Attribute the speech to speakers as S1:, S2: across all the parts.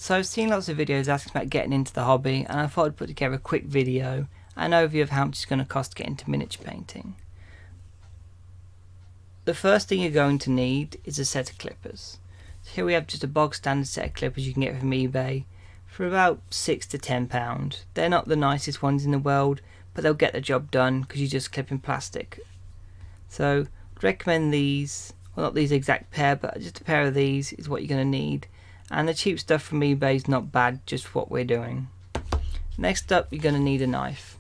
S1: So I've seen lots of videos asking about getting into the hobby, and I thought I'd put together a quick video, an overview of how much it's going to cost to get into miniature painting. The first thing you're going to need is a set of clippers. So here we have just a bog standard set of clippers you can get from eBay for about £6 to £10. They're not the nicest ones in the world, but they'll get the job done because you're just clipping plastic. So I'd recommend these, well not these exact pair, but just a pair of these is what you're going to need. And the cheap stuff from eBay is not bad, just what we're doing. Next up, you're going to need a knife.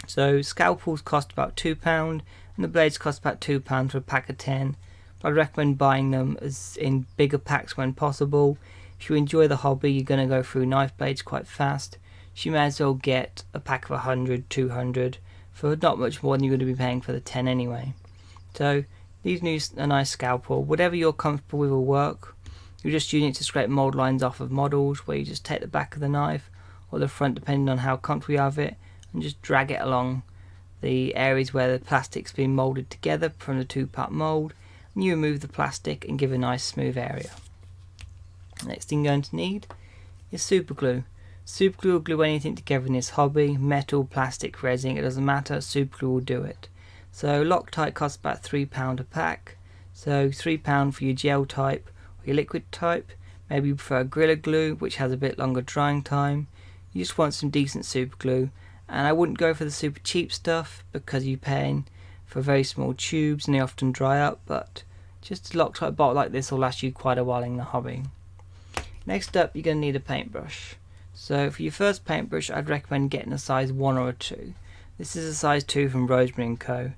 S1: So scalpels cost about £2 and the blades cost about £2 for a pack of 10. I'd recommend buying them as in bigger packs when possible. If you enjoy the hobby, you're going to go through knife blades quite fast, so you may as well get a pack of 100, 200 for not much more than you're going to be paying for the 10 anyway. So these need a nice scalpel. Whatever you're comfortable with will work. You're just using it to scrape mould lines off of models, where you just take the back of the knife or the front depending on how comfortable you have it and just drag it along the areas where the plastic's been moulded together from the two-part mould, and you remove the plastic and give a nice smooth area. Next thing you're going to need is super glue. Super glue will glue anything together in this hobby, metal, plastic, resin, it doesn't matter, super glue will do it. So Loctite costs about £3 a pack, so £3 for your gel type or your liquid type. Maybe you prefer Gorilla Glue, which has a bit longer drying time. You just want some decent super glue, and I wouldn't go for the super cheap stuff because you're paying for very small tubes and they often dry up, but just a Loctite bottle like this will last you quite a while in the hobby. Next up, you're going to need a paintbrush. So for your first paintbrush, I'd recommend getting a size 1 or a 2. This is a size 2 from Rosemary & Co.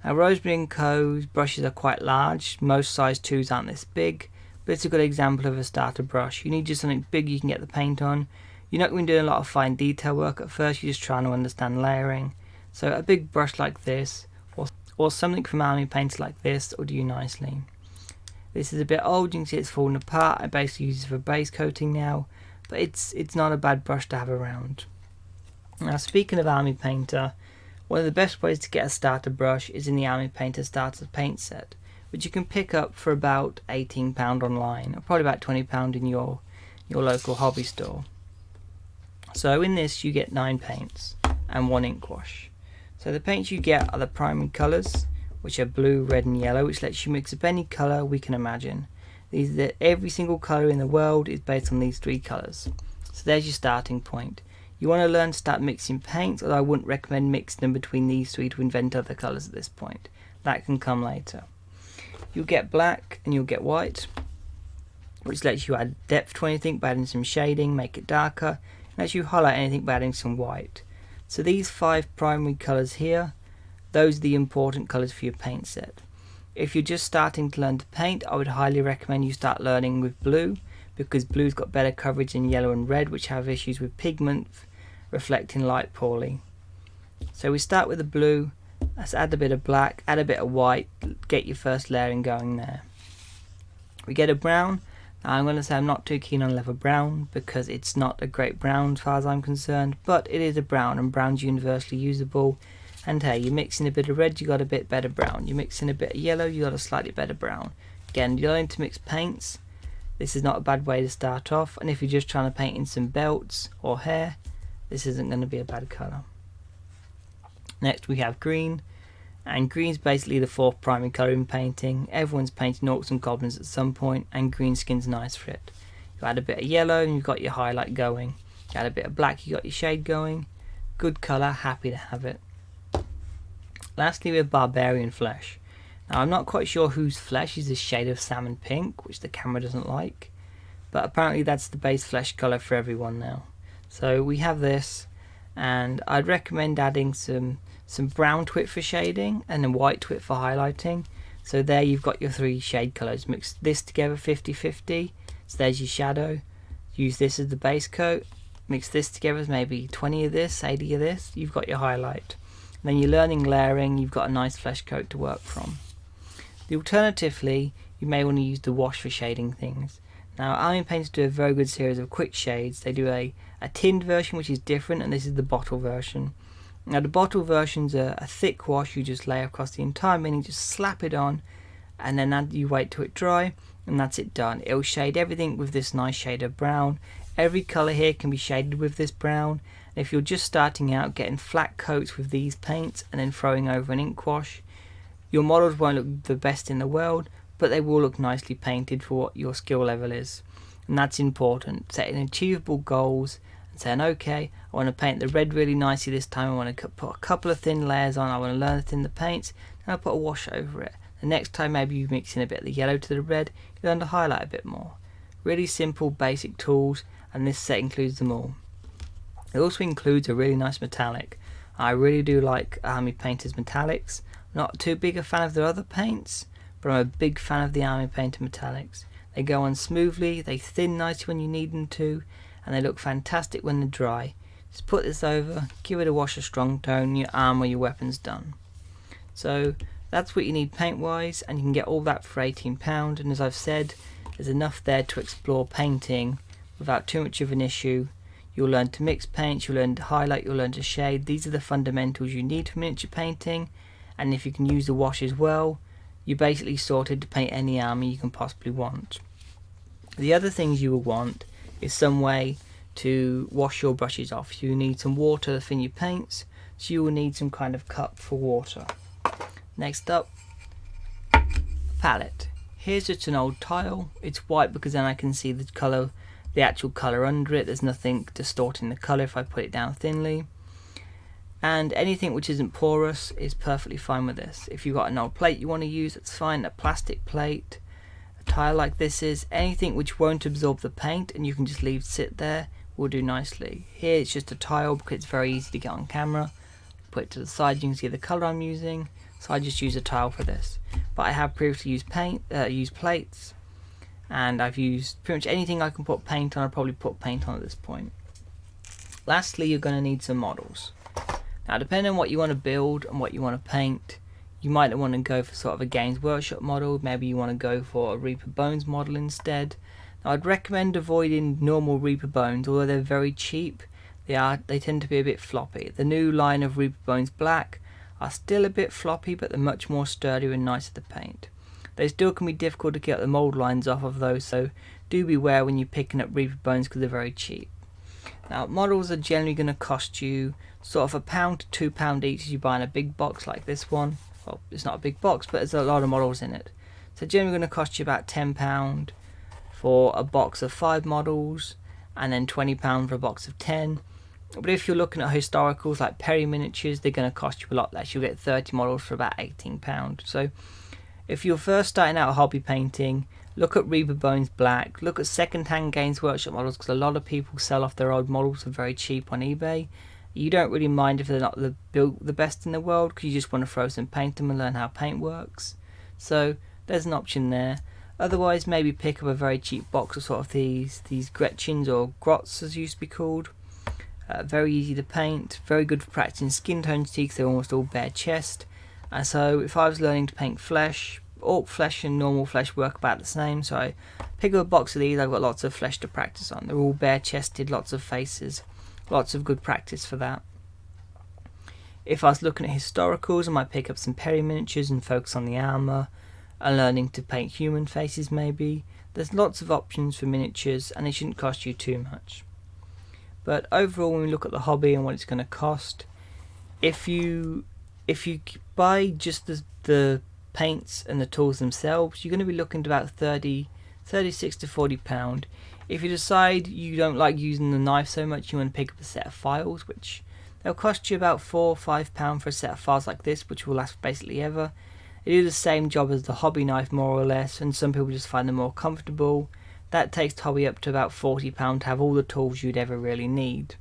S1: Now Rosemary & Co.'s brushes are quite large, most size 2s aren't this big, but it's a good example of a starter brush. You need just something big you can get the paint on. You're not going to be doing a lot of fine detail work at first, you're just trying to understand layering. So a big brush like this, or something from Army Painter like this, will do you nicely. This is a bit old, you can see it's falling apart. I basically use it for base coating now, but it's not a bad brush to have around. Now speaking of Army Painter, one of the best ways to get a starter brush is in the Army Painter starter paint set, which you can pick up for about £18 online, or probably about £20 in your local hobby store. So in this you get 9 paints and 1 ink wash. So the paints you get are the primary colours, which are blue, red and yellow, which lets you mix up any colour we can imagine. Every single colour in the world is based on these 3 colours. So there's your starting point. You want to learn to start mixing paints, although I wouldn't recommend mixing them between these 3 to invent other colours at this point. That can come later. You'll get black and you'll get white, which lets you add depth to anything by adding some shading, make it darker, and lets you highlight anything by adding some white. So these 5 primary colours here, those are the important colours for your paint set. If you're just starting to learn to paint, I would highly recommend you start learning with blue, because blue's got better coverage than yellow and red, which have issues with pigment reflecting light poorly. So we start with the blue, let's add a bit of black, add a bit of white, get your first layering going there. We get a brown. Now I'm going to say I'm not too keen on leather brown because it's not a great brown as far as I'm concerned, but it is a brown and brown's universally usable. And hey, you mix in a bit of red, you got a bit better brown. You mix in a bit of yellow, you got a slightly better brown. Again, you're learning to mix paints. This is not a bad way to start off, and if you're just trying to paint in some belts or hair, this isn't going to be a bad colour. Next we have green, and green's basically the 4th primary colour in painting. Everyone's painting orcs and goblins at some point, and green skin's nice for it. You add a bit of yellow and you've got your highlight going. You add a bit of black, you got your shade going. Good colour, happy to have it. Lastly we have barbarian flesh. Now I'm not quite sure whose flesh is this shade of salmon pink, which the camera doesn't like, but apparently that's the base flesh colour for everyone now. So we have this, and I'd recommend adding some brown to it for shading and then white to it for highlighting. So there you've got your 3 shade colours. Mix this together 50-50, so there's your shadow. Use this as the base coat, mix this together, maybe 20 of this, 80 of this, you've got your highlight. And then you're learning layering, you've got a nice flesh coat to work from. Alternatively, you may want to use the wash for shading things. Now Army Painters do a very good series of quick shades. They do a tinned version which is different, and this is the bottle version. Now the bottle version's a thick wash you just lay across the entire mini, just slap it on, and then you wait till it dry, and that's it done. It'll shade everything with this nice shade of brown. Every colour here can be shaded with this brown. And if you're just starting out getting flat coats with these paints and then throwing over an ink wash, your models won't look the best in the world, but they will look nicely painted for what your skill level is. And that's important, setting achievable goals and saying, okay, I want to paint the red really nicely this time, I want to put a couple of thin layers on, I want to learn to thin the paints, and I'll put a wash over it. The next time maybe you mix in a bit of the yellow to the red, you learn to highlight a bit more. Really simple basic tools, and this set includes them all. It also includes a really nice metallic. I really do like Army Painter's metallics. I'm not too big a fan of their other paints, but I'm a big fan of the Army Painter metallics. They go on smoothly, they thin nicely when you need them to, and they look fantastic when they're dry. Just put this over, give it a wash of strong tone, your arm or your weapon's done. So that's what you need paint wise, and you can get all that for £18. And as I've said, there's enough there to explore painting without too much of an issue. You'll learn to mix paints, you'll learn to highlight, you'll learn to shade. These are the fundamentals you need for miniature painting, and if you can use the wash as well, you're basically sorted to paint any army you can possibly want. The other things you will want is some way to wash your brushes off. You need some water to thin your paints, so you will need some kind of cup for water. Next up, palette. Here's just an old tile. It's white because then I can see the colour, the actual colour under it. There's nothing distorting the colour if I put it down thinly. And anything which isn't porous is perfectly fine with this. If you've got an old plate you want to use, that's fine. A plastic plate, a tile like this is, anything which won't absorb the paint and you can just leave sit there will do nicely. Here it's just a tile because it's very easy to get on camera. Put it to the side, you can see the colour I'm using, so I just use a tile for this. But I have previously used used plates, and I've used pretty much anything I can put paint on. I'll probably put paint on at this point. Lastly, you're going to need some models. Now, depending on what you want to build and what you want to paint, you might want to go for sort of a Games Workshop model. Maybe you want to go for a Reaper Bones model instead. Now, I'd recommend avoiding normal Reaper Bones, although they're very cheap. They tend to be a bit floppy. The new line of Reaper Bones Black are still a bit floppy, but they're much more sturdy and nicer to paint. They still can be difficult to get the mould lines off of those, so do beware when you're picking up Reaper Bones because they're very cheap. Now, models are generally going to cost you sort of £1 to £2 each as you buy in a big box like this one. Well, it's not a big box, but there's a lot of models in it. So generally going to cost you about £10 for a box of 5 models, and then £20 for a box of 10. But if you're looking at historicals like Perry miniatures, they're going to cost you a lot less. You'll get 30 models for about £18. So if you're first starting out hobby painting, look at Reaper Bones Black, look at second-hand Games Workshop models, because a lot of people sell off their old models for very cheap on eBay. You don't really mind if they're not the best in the world, because you just want to throw some paint them and learn how paint works. So there's an option there. Otherwise, maybe pick up a very cheap box of sort of these Gretchens or Grots as used to be called. Very easy to paint, very good for practicing skin tones because they're almost all bare chest. So if I was learning to paint flesh, orc flesh and normal flesh work about the same, so I pick up a box of these. I've got lots of flesh to practice on. They're all bare chested, lots of faces, lots of good practice for that. If I was looking at historicals, I might pick up some Perry miniatures and focus on the armour and learning to paint human faces maybe. There's lots of options for miniatures and they shouldn't cost you too much. But overall, when we look at the hobby and what it's going to cost, if you buy just the paints and the tools themselves, you're going to be looking at about 36 to £40. If you decide you don't like using the knife so much, you want to pick up a set of files, which they'll cost you about £4 or £5 for a set of files like this, which will last basically ever. They do the same job as the hobby knife more or less, and some people just find them more comfortable. That takes the hobby up to about £40 to have all the tools you'd ever really need.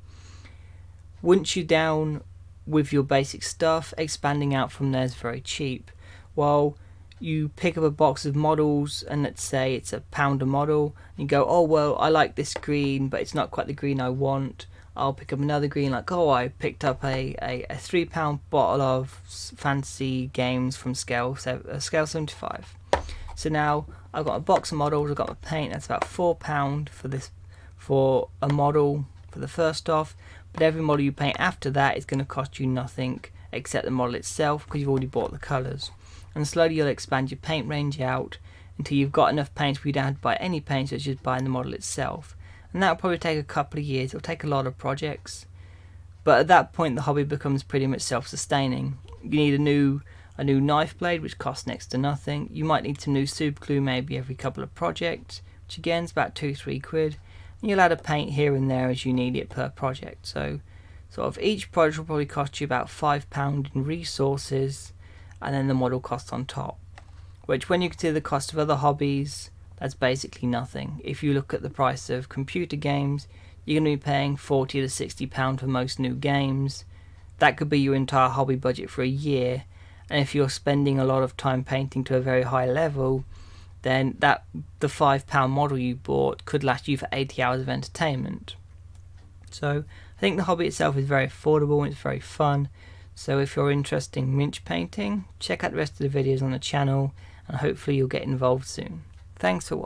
S1: Once you're down with your basic stuff, expanding out from there is very cheap. While you pick up a box of models and let's say it's £1 a model, and you go, oh well, I like this green but it's not quite the green I want. I'll pick up another green, like, oh, I picked up a £3 bottle of fantasy games from scale 75. So now I've got a box of models, I've got my paint, that's about £4 for a model for the first off, but every model you paint after that is going to cost you nothing except the model itself because you've already bought the colours. And slowly you'll expand your paint range out until you've got enough paints where you don't have to buy any paints, it's just buying the model itself. And that'll probably take a couple of years. It'll take a lot of projects, but at that point the hobby becomes pretty much self-sustaining. You need a new knife blade, which costs next to nothing. You might need some new super glue maybe every couple of projects, which again is about 2-3 quid. And you'll add a paint here and there as you need it per project. So sort of each project will probably cost you about £5 in resources, and then the model cost on top, which when you consider the cost of other hobbies, that's basically nothing. If you look at the price of computer games, you're going to be paying £40 to £60 for most new games. That could be your entire hobby budget for a year, and if you're spending a lot of time painting to a very high level, then the £5 model you bought could last you for 80 hours of entertainment. So I think the hobby itself is very affordable and it's very fun. So if you're interested in miniature painting, check out the rest of the videos on the channel, and hopefully you'll get involved soon. Thanks for watching.